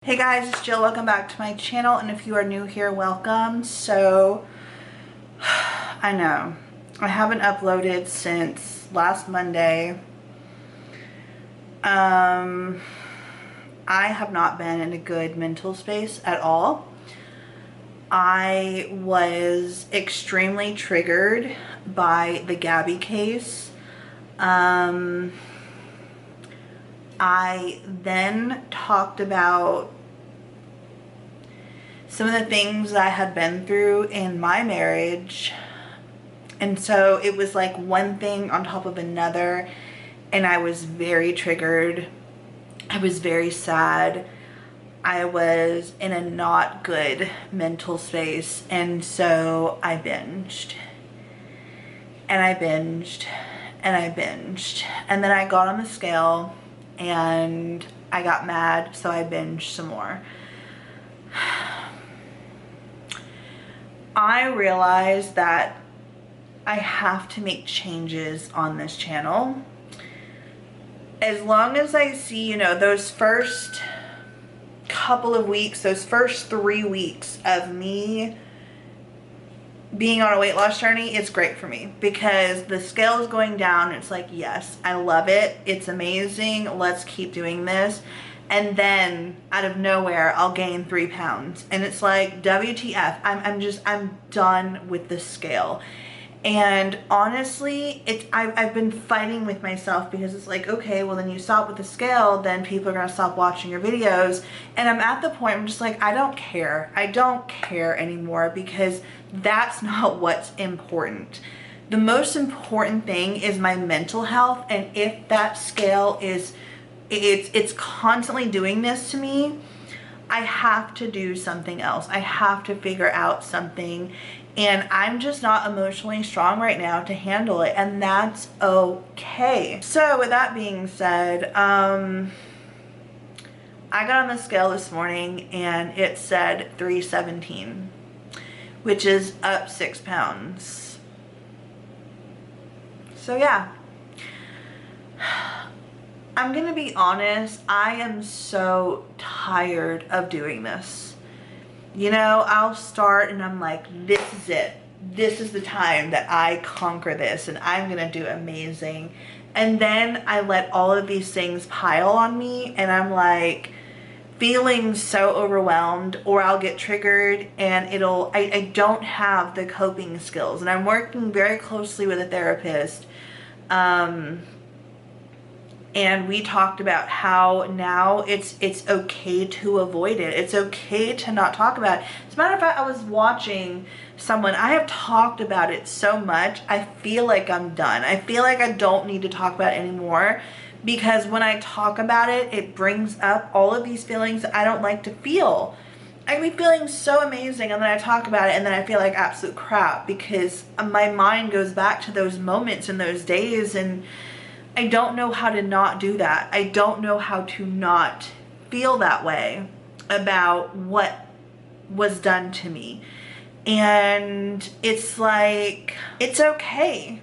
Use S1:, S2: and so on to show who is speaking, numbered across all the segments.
S1: Hey guys, it's Jill. Welcome back to my channel, and if you are new here, welcome. So I know I haven't uploaded since last Monday. I have not been in a good mental space at all. I was extremely triggered by the Gabby case. I then talked about some of the things that I had been through in my marriage. And so it was like one thing on top of another, and I was very triggered. I was very sad. I was in a not good mental space, and so I binged. And I binged. And I binged. And then I got on the scale and I got mad, so I binged some more. I realized that I have to make changes on this channel. As long as I see, you know, those first couple of weeks, those first 3 weeks of me being on a weight loss journey, it's great for me because the scale is going down. It's like, yes, I love it. It's amazing. Let's keep doing this. And then out of nowhere, I'll gain 3 pounds. And it's like, WTF, I'm done with the scale. And honestly, I've been fighting with myself because it's like, okay, well then you stop with the scale, then people are gonna stop watching your videos. And I'm at the point, I'm just like, I don't care. I don't care anymore because that's not what's important. The most important thing is my mental health. And if that scale is, it's constantly doing this to me, I have to do something else. I have to figure out something. And I'm just not emotionally strong right now to handle it, and that's okay. So with that being said, I got on the scale this morning and it said 317, which is up 6 pounds. So yeah, I'm gonna be honest, I am so tired of doing this. You know, I'll start and I'm like, this is it. This is the time that I conquer this and I'm gonna do amazing. And then I let all of these things pile on me and I'm like feeling so overwhelmed, or I'll get triggered and I don't have the coping skills. And I'm working very closely with a therapist. And we talked about how now it's okay to avoid it. It's okay to not talk about it. As a matter of fact, I was watching someone, I have talked about it so much, I feel like I'm done. I feel like I don't need to talk about it anymore because when I talk about it, it brings up all of these feelings that I don't like to feel. I can be feeling so amazing and then I talk about it and then I feel like absolute crap because my mind goes back to those moments and those days, and I don't know how to not do that. I don't know how to not feel that way about what was done to me. And it's like, it's okay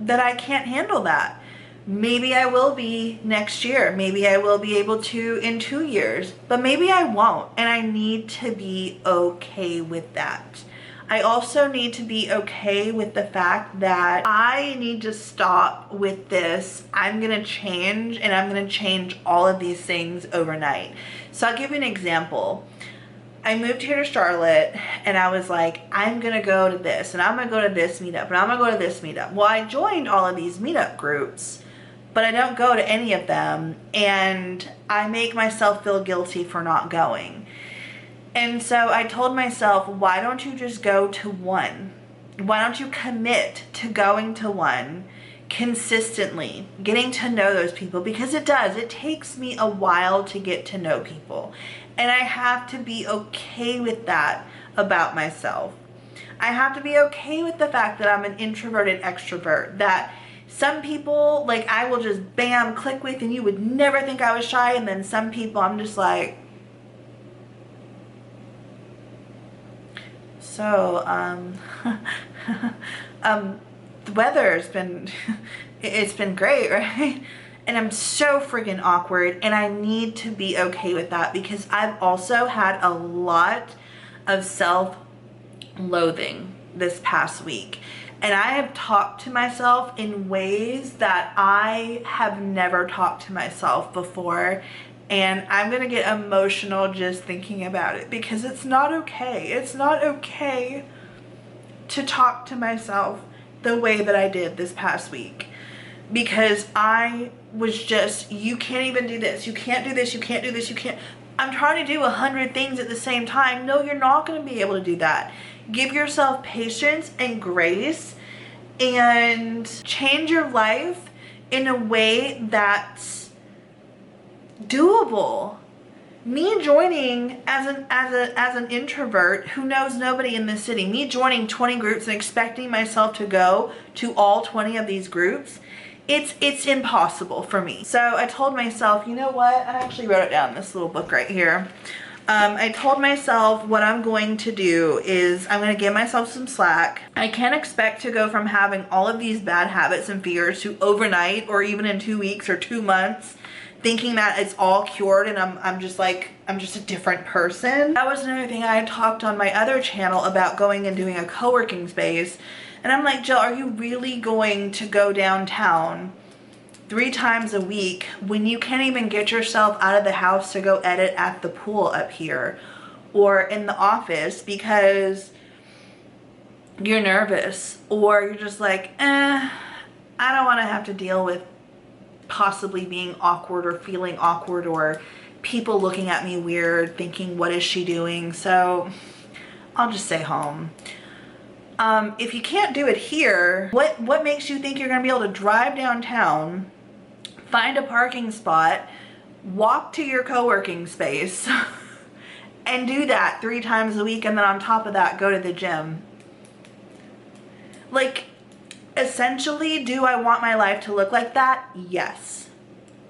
S1: that I can't handle that. Maybe I will be next year. Maybe I will be able to in 2 years, but maybe I won't. And I need to be okay with that. I also need to be okay with the fact that I need to stop with this. I'm gonna change, and I'm gonna change all of these things overnight. So I'll give you an example. I moved here to Charlotte and I was like, I'm gonna go to this and I'm gonna go to this meetup and I'm gonna go to this meetup. Well, I joined all of these meetup groups, but I don't go to any of them, and I make myself feel guilty for not going. And so I told myself, why don't you just go to one? Why don't you commit to going to one consistently, getting to know those people? Because it takes me a while to get to know people. And I have to be okay with that about myself. I have to be okay with the fact that I'm an introverted extrovert, that some people, like, I will just bam, click with, and you would never think I was shy. And then some people I'm just like, so, the weather's been, it's been great, right? And I'm so friggin' awkward, and I need to be okay with that because I've also had a lot of self-loathing this past week. And I have talked to myself in ways that I have never talked to myself before. And I'm gonna get emotional just thinking about it because it's not okay. It's not okay to talk to myself the way that I did this past week. Because I was just, you can't even do this, you can't do this, you can't do this, you can't. I'm trying to do 100 things at the same time. No, you're not going to be able to do that. Give yourself patience and grace and change your life in a way that's doable. Me joining as an introvert who knows nobody in this city, me joining 20 groups and expecting myself to go to all 20 of these groups, it's impossible for me. So I told myself, you know what? I actually wrote it down in this little book right here. I told myself what I'm going to do is I'm going to give myself some slack. I can't expect to go from having all of these bad habits and fears to overnight or even in 2 weeks or 2 months thinking that it's all cured and I'm just a different person. That was another thing I had talked on my other channel about going and doing a co-working space. And I'm like, Jill, are you really going to go downtown 3 times a week when you can't even get yourself out of the house to go edit at the pool up here or in the office because you're nervous or you're just like, I don't want to have to deal with possibly being awkward or feeling awkward or people looking at me weird thinking, what is she doing? So I'll just stay home. If you can't do it here, what makes you think you're gonna be able to drive downtown, find a parking spot, walk to your co-working space, and do that 3 times a week, and then on top of that, go to the gym? Like, essentially, do I want my life to look like that? Yes.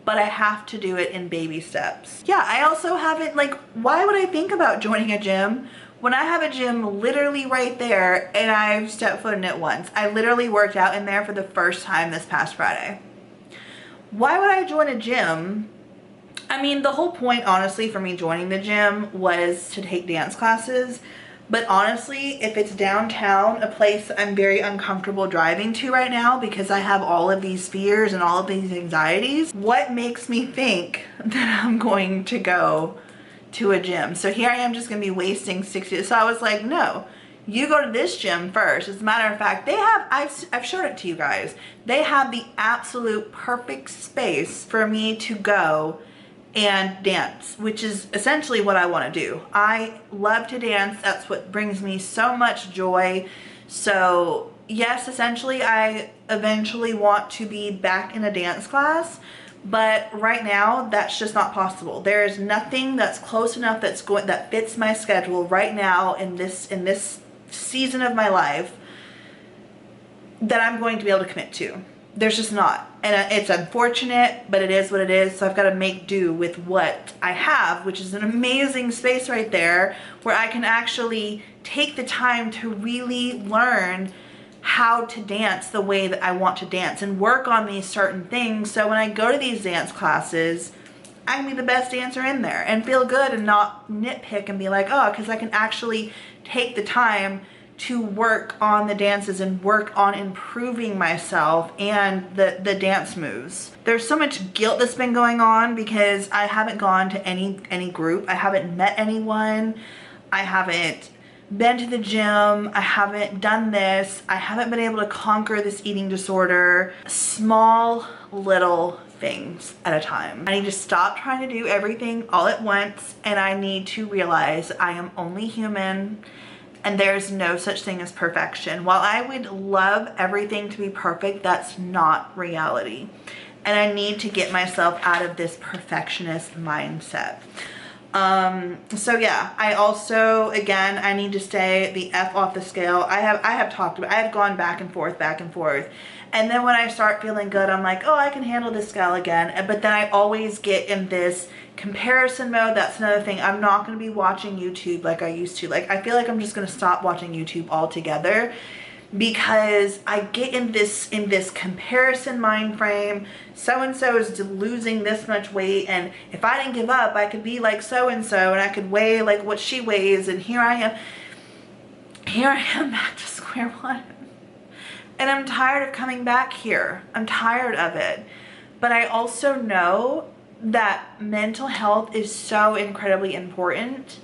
S1: But I have to do it in baby steps. Yeah, I also haven't, like, why would I think about joining a gym when I have a gym literally right there and I've stepped foot in it once? I literally worked out in there for the first time this past Friday. Why would I join a gym? I mean, the whole point, honestly, for me joining the gym was to take dance classes. But honestly, if it's downtown, a place I'm very uncomfortable driving to right now because I have all of these fears and all of these anxieties, what makes me think that I'm going to go to a gym? So here I am just gonna be wasting 60. So I was like, no, you go to this gym first. As a matter of fact, they have, I've showed it to you guys. They have the absolute perfect space for me to go and dance, which is essentially what I want to do. I love to dance. That's what brings me so much joy. So yes, essentially I eventually want to be back in a dance class, but right now that's just not possible. There is nothing that's close enough that fits my schedule right now in this season of my life that I'm going to be able to commit to. There's just not. And it's unfortunate, but it is what it is. So I've got to make do with what I have, which is an amazing space right there where I can actually take the time to really learn how to dance the way that I want to dance and work on these certain things. So when I go to these dance classes, I can be the best dancer in there and feel good and not nitpick and be like, oh, because I can actually take the time to work on the dances and work on improving myself and the dance moves. There's so much guilt that's been going on because I haven't gone to any group. I haven't met anyone. I haven't been to the gym. I haven't done this. I haven't been able to conquer this eating disorder. Small little things at a time. I need to stop trying to do everything all at once, and I need to realize I am only human. And there's no such thing as perfection. While I would love everything to be perfect, that's not reality. And I need to get myself out of this perfectionist mindset. So yeah, I also, again, I need to stay the F off the scale. I have gone back and forth. And then when I start feeling good, I'm like, oh, I can handle this scale again. But then I always get in this comparison mode. That's another thing. I'm not going to be watching YouTube like I used to. Like, I feel like I'm just going to stop watching YouTube altogether because I get in this comparison mind frame. So-and-so is losing this much weight, and if I didn't give up, I could be like so-and-so, and I could weigh like what she weighs, and here I am back to square one. And I'm tired of coming back here. I'm tired of it. But I also know that mental health is so incredibly important.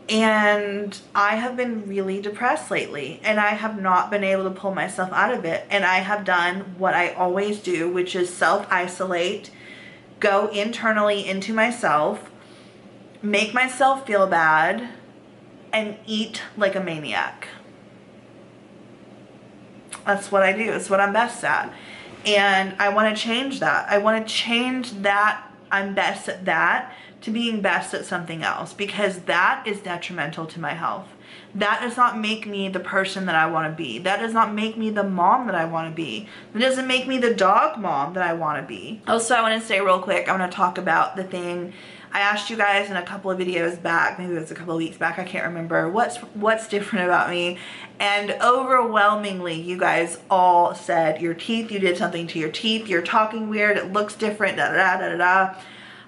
S1: And I have been really depressed lately, and I have not been able to pull myself out of it. And I have done what I always do, which is self-isolate, go internally into myself, make myself feel bad, and eat like a maniac. That's what I do. It's what I'm best at. And I want to change that. I want to change that I'm best at that to being best at something else, because that is detrimental to my health. That does not make me the person that I want to be. That does not make me the mom that I want to be. That doesn't make me the dog mom that I want to be. Also, I want to say real quick, I want to talk about the thing I asked you guys in a couple of videos back, maybe it was a couple of weeks back, I can't remember, what's different about me. And overwhelmingly, you guys all said your teeth, you did something to your teeth, you're talking weird, it looks different, da da da da da.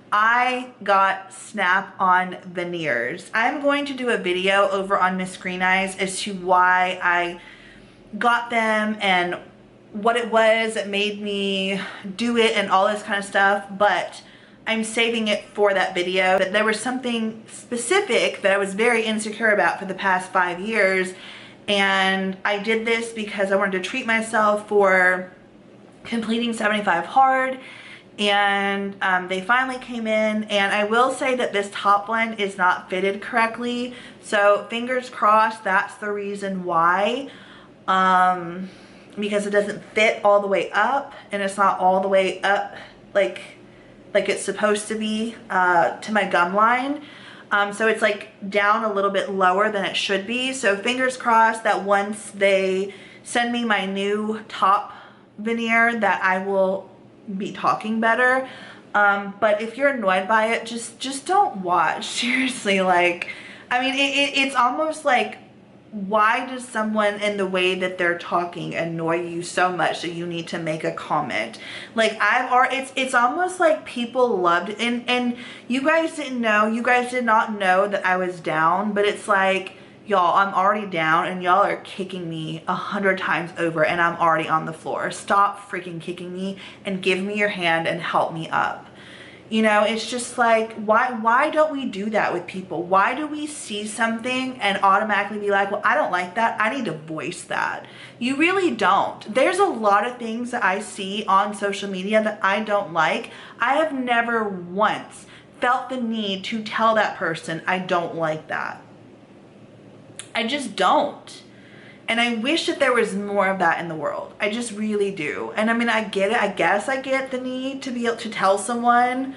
S1: I got snap-on veneers. I'm going to do a video over on Missgreeneyes as to why I got them and what it was that made me do it and all this kind of stuff, but I'm saving it for that video. But there was something specific that I was very insecure about for the past 5 years, and I did this because I wanted to treat myself for completing 75 hard, and they finally came in. And I will say that this top one is not fitted correctly, so fingers crossed that's the reason why, because it doesn't fit all the way up, and it's not all the way up like it's supposed to be to my gum line. So it's like down a little bit lower than it should be. So fingers crossed that once they send me my new top veneer that I will be talking better. But if you're annoyed by it, just don't watch. Seriously, like, I mean, it's almost like, why does someone in the way that they're talking annoy you so much that you need to make a comment? Like, it's almost like people loved, and you guys didn't know, you guys did not know that I was down, but it's like, y'all, I'm already down and y'all are kicking me 100 times over and I'm already on the floor. Stop freaking kicking me and give me your hand and help me up. You know, it's just like, why don't we do that with people? Why do we see something and automatically be like, well, I don't like that, I need to voice that? You really don't. There's a lot of things that I see on social media that I don't like. I have never once felt the need to tell that person I don't like that. I just don't. And I wish that there was more of that in the world. I just really do. And I mean, I get it. I guess I get the need to be able to tell someone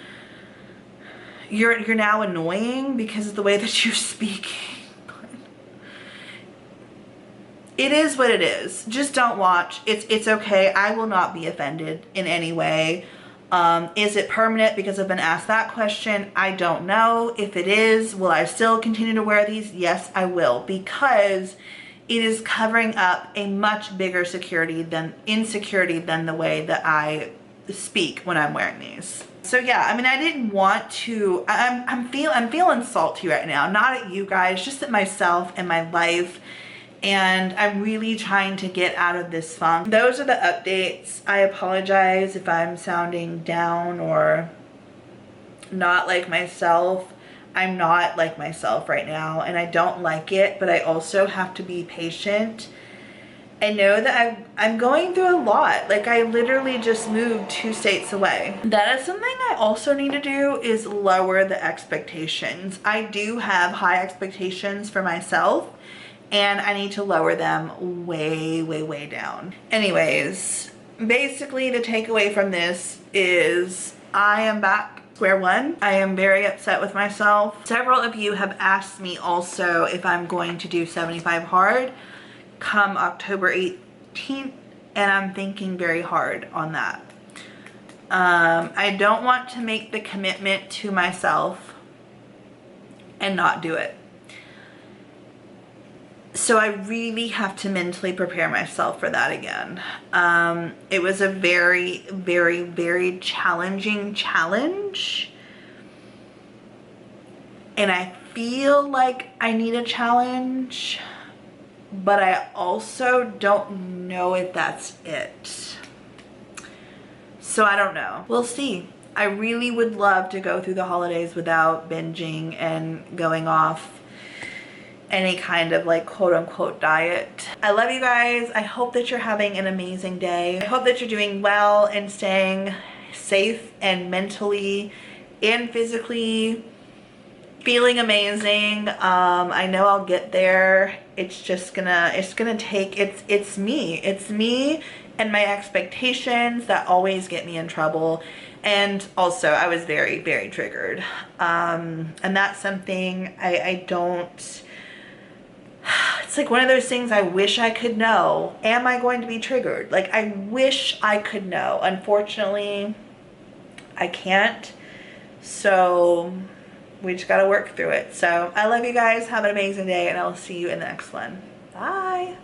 S1: you're now annoying because of the way that you speak. It is what it is. Just don't watch. It's okay. I will not be offended in any way. Is it permanent because I've been asked that question? I don't know. If it is, will I still continue to wear these? Yes, I will, because it is covering up a much bigger insecurity than the way that I speak when I'm wearing these. So yeah, I mean, I didn't want to, I'm feeling salty right now, not at you guys, just at myself and my life. And I'm really trying to get out of this funk. Those are the updates. I apologize if I'm sounding down or not like myself. I'm not like myself right now, and I don't like it, but I also have to be patient and know that I'm going through a lot. Like, I literally just moved 2 states away. That is something I also need to do, is lower the expectations. I do have high expectations for myself, and I need to lower them way, way, way down. Anyways, basically the takeaway from this is I am back square one. I am very upset with myself. Several of you have asked me also if I'm going to do 75 hard come October 18th, and I'm thinking very hard on that. I don't want to make the commitment to myself and not do it. So I really have to mentally prepare myself for that again. It was a very, very, very challenging challenge. And I feel like I need a challenge, but I also don't know if that's it. So I don't know. We'll see. I really would love to go through the holidays without binging and going off any kind of like quote unquote diet. I love you guys. I hope that you're having an amazing day. I hope that you're doing well and staying safe and mentally and physically feeling amazing. I know I'll get there. It's gonna take, it's me and my expectations that always get me in trouble. And also I was very, very triggered. And that's something I don't, it's like one of those things I wish I could know. Am I going to be triggered? Like, I wish I could know. Unfortunately, I can't. So we just gotta work through it. So I love you guys. Have an amazing day, and I'll see you in the next one. Bye.